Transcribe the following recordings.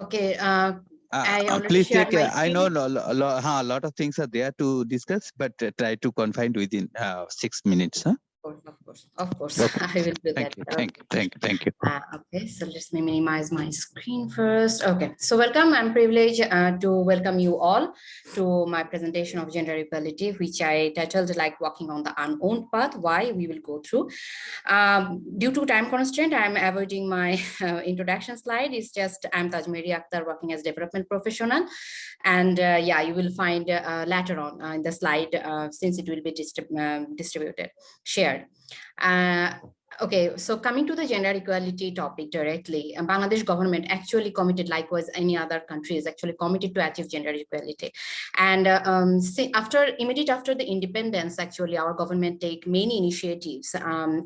Okay, I already Please shared take, my I know screen. a lot of things are there to discuss, but try to confine within 6 minutes. Huh? Of course, Okay. I will do that. Thank you. Okay, so let me minimize my screen first. Okay, so welcome. I'm privileged to welcome you all to my presentation of gender equality, which I titled like walking on the unowned path, why we will go through. Due to time constraint, I'm avoiding my introduction slide. It's just I'm Tajmiri Akhtar, working as development professional. And yeah, you will find later on in the slide, since it will be distributed, shared. Okay, so coming to the gender equality topic directly, Bangladesh government actually committed, likewise any other country is actually committed to achieve gender equality. And immediate after the independence, actually our government take many initiatives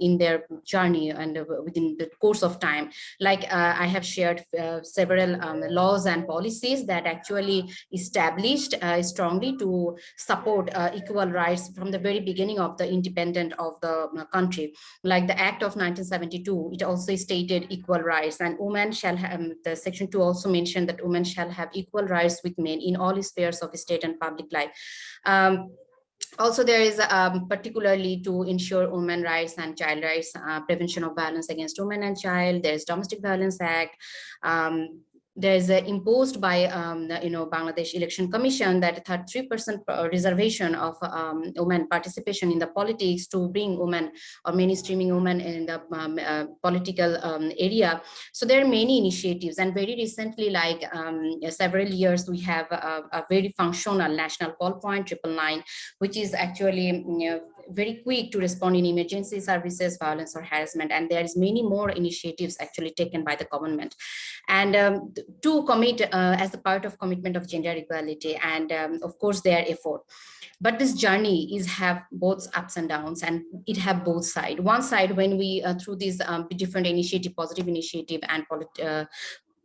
in their journey and within the course of time. Like I have shared several laws and policies that actually established strongly to support equal rights from the very beginning of the independence of the country. Like the Act of 1972, it also stated equal rights, and women shall have, the section 2 also mentioned that women shall have equal rights with men in all spheres of state and public life. Also, there is particularly to ensure women rights and child rights, prevention of violence against women and child. There is Domestic Violence Act. There's imposed by Bangladesh Election Commission that 33% reservation of women participation in the politics to bring women or mainstreaming women in the political area. So there are many initiatives, and very recently, like several years, we have a very functional national call point 999, which is actually very quick to respond in emergency services, violence or harassment. And there is many more initiatives actually taken by the government. And to commit as a part of commitment of gender equality, and of course their effort. But this journey is have both ups and downs, and it have both sides. One side, when we through these different initiative, positive initiative and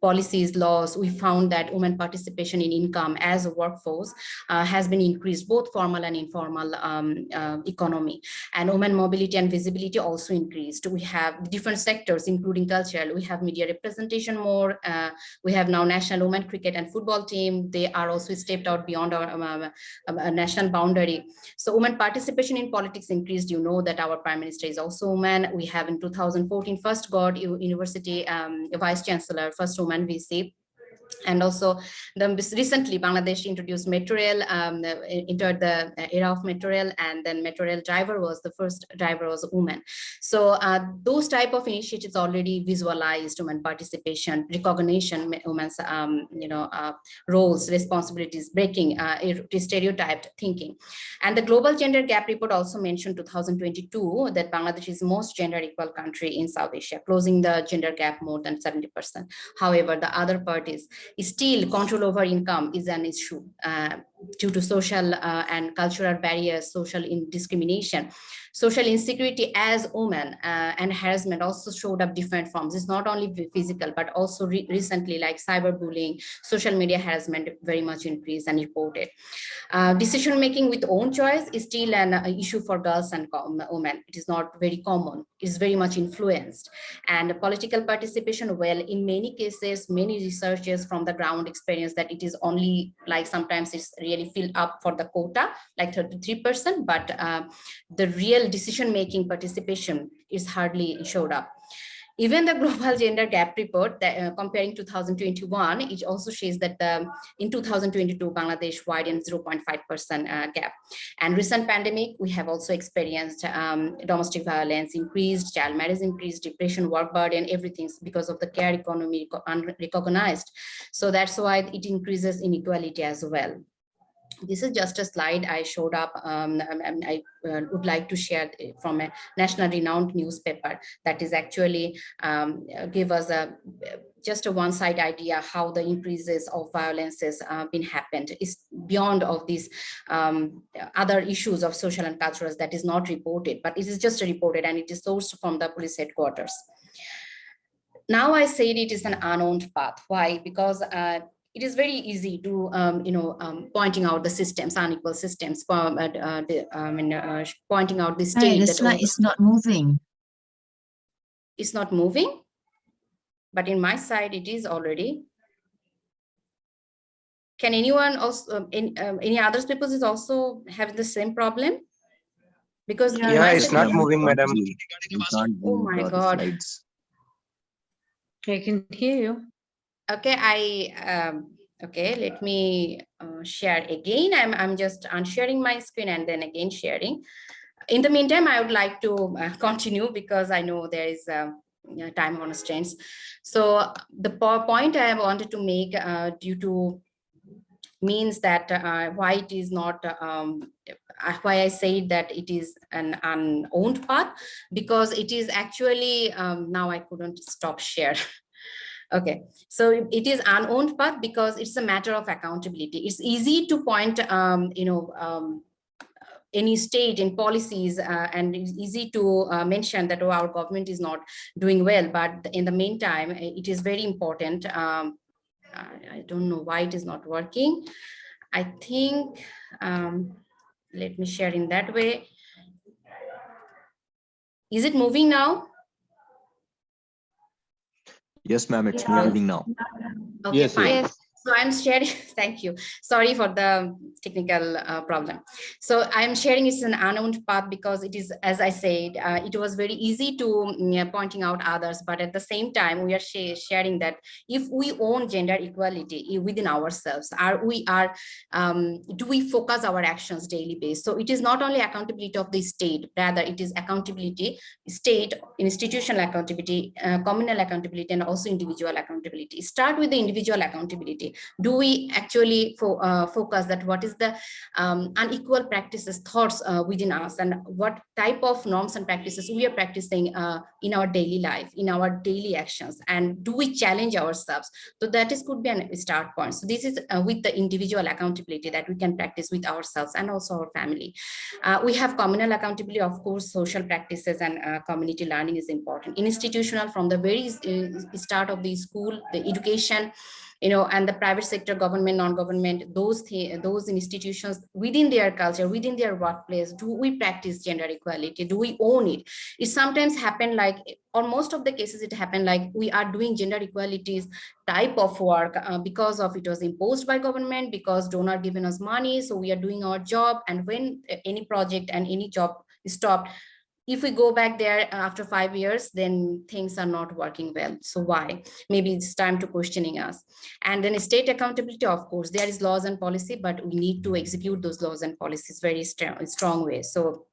policies, laws, we found that women participation in income as a workforce has been increased, both formal and informal economy, and women mobility and visibility also increased. We have different sectors, including cultural. We have media representation more. We have now national women cricket and football team. They are also stepped out beyond our national boundary. So women participation in politics increased. You know that our Prime Minister is also woman. We have in 2014 first got university vice chancellor, first woman VC. And also recently Bangladesh introduced metro rail, entered the era of metro rail, and then metro rail driver was the first driver was a woman. So those type of initiatives already visualized women participation, recognition, women's roles, responsibilities, breaking stereotyped thinking. And the global gender gap report also mentioned 2022 that Bangladesh is the most gender equal country in South Asia, closing the gender gap more than 70%. However, the other part is still control over income is an issue due to social and cultural barriers, social discrimination, social insecurity as women, and harassment also showed up different forms. It's not only physical, but also recently like cyberbullying, social media harassment very much increased and reported. Decision making with own choice is still an issue for girls and women. It is not very common. It is very much influenced. And political participation, well, in many cases, many researchers from the ground experience that it is only like sometimes it's really filled up for the quota, like 33%, but the real decision-making participation is hardly showed up. Even the global gender gap report that comparing 2021, it also shows that in 2022, Bangladesh widened 0.5% gap. And recent pandemic, we have also experienced domestic violence increased, child marriage increased, depression, work burden, everything because of the care economy unrecognized. So that's why it increases inequality as well. This is just a slide I showed up. I would like to share from a national renowned newspaper that is actually give us just a one-side idea how the increases of violences been happened. Is beyond of these other issues of social and cultural that is not reported, but it is just reported and it is sourced from the police headquarters. Now I said it is an unowned path. Why? Because it is very easy to, pointing out the systems, unequal systems, pointing out the state. The slide is not moving. It's not moving, but in my side, it is already. Can anyone also, any other people is also having the same problem? Because in Yeah, my it's not section, moving, madam. We can't oh view my the God. slides. I can hear you. Okay, okay, let me share again. I'm just unsharing my screen and then again sharing. In the meantime, I would like to continue because I know there is time constraints. So the point I wanted to make due to means that why it is not why I say that it is an unowned path, because it is actually now I couldn't stop share. Okay, so it is unowned path because it's a matter of accountability. It's easy to point any state in policies and it's easy to mention that, oh, our government is not doing well, but in the meantime it is very important. I don't know why it is not working. I think let me share in that way. Is it moving now? Yes, ma'am, it's Yeah. moving now. Okay, Yes, fine. yes. So I'm sharing, thank you. Sorry for the technical problem. So I'm sharing it's an unowned path because it is, as I said, it was very easy to pointing out others, but at the same time, we are sharing that if we own gender equality within ourselves, do we focus our actions daily based? So it is not only accountability of the state, rather it is accountability, state, institutional accountability, communal accountability, and also individual accountability. Start with the individual accountability. Do we actually focus that what is the unequal practices, thoughts within us, and what type of norms and practices we are practicing in our daily life, in our daily actions, and do we challenge ourselves? So that is could be a start point. So this is with the individual accountability that we can practice with ourselves and also our family. We have communal accountability, of course, social practices and community learning is important. Institutional, from the very start of the school, the education, and the private sector, government, non-government, those institutions within their culture, within their workplace, do we practice gender equality? Do we own it? It sometimes happen like, or most of the cases it happen like we are doing gender equalities type of work because of it was imposed by government, because donor given us money, so we are doing our job, and when any project and any job is stopped, if we go back there after 5 years, then things are not working well. So why? Maybe it's time to questioning us. And then state accountability, of course, there is laws and policy, but we need to execute those laws and policies very strong way. So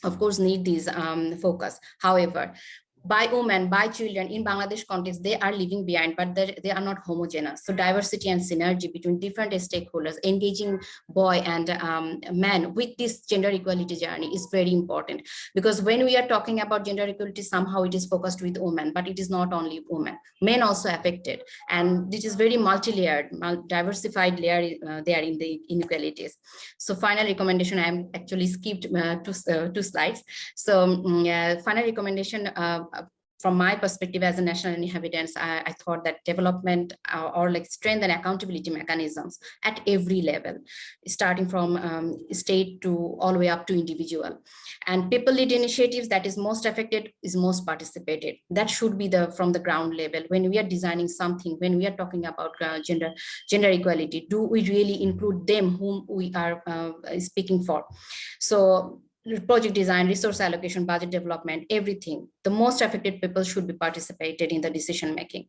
of course need these focus. However, by women, by children in Bangladesh context, they are living behind, but they are not homogeneous. So diversity and synergy between different stakeholders, engaging boy and man with this gender equality journey is very important. Because when we are talking about gender equality, somehow it is focused with women, but it is not only women. Men also affected. And this is very multi-layered, diversified layer there in the inequalities. So final recommendation, I am actually skipped two slides. So final recommendation, from my perspective as a national inhabitants, I thought that development or like strength and accountability mechanisms at every level, starting from state to all the way up to individual, and people-led initiatives that is most affected is most participated. That should be from the ground level. When we are designing something, when we are talking about gender equality, do we really include them whom we are speaking for? So project design, resource allocation, budget development, everything, the most affected people should be participated in the decision making.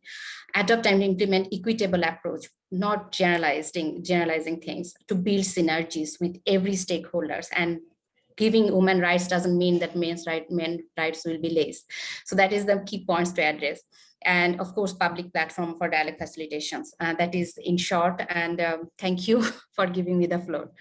Adopt and implement equitable approach, not generalizing things, to build synergies with every stakeholders. And giving women rights doesn't mean that men rights will be less. So that is the key points to address. And of course, public platform for dialogue facilitations. That is in short, and thank you for giving me the floor.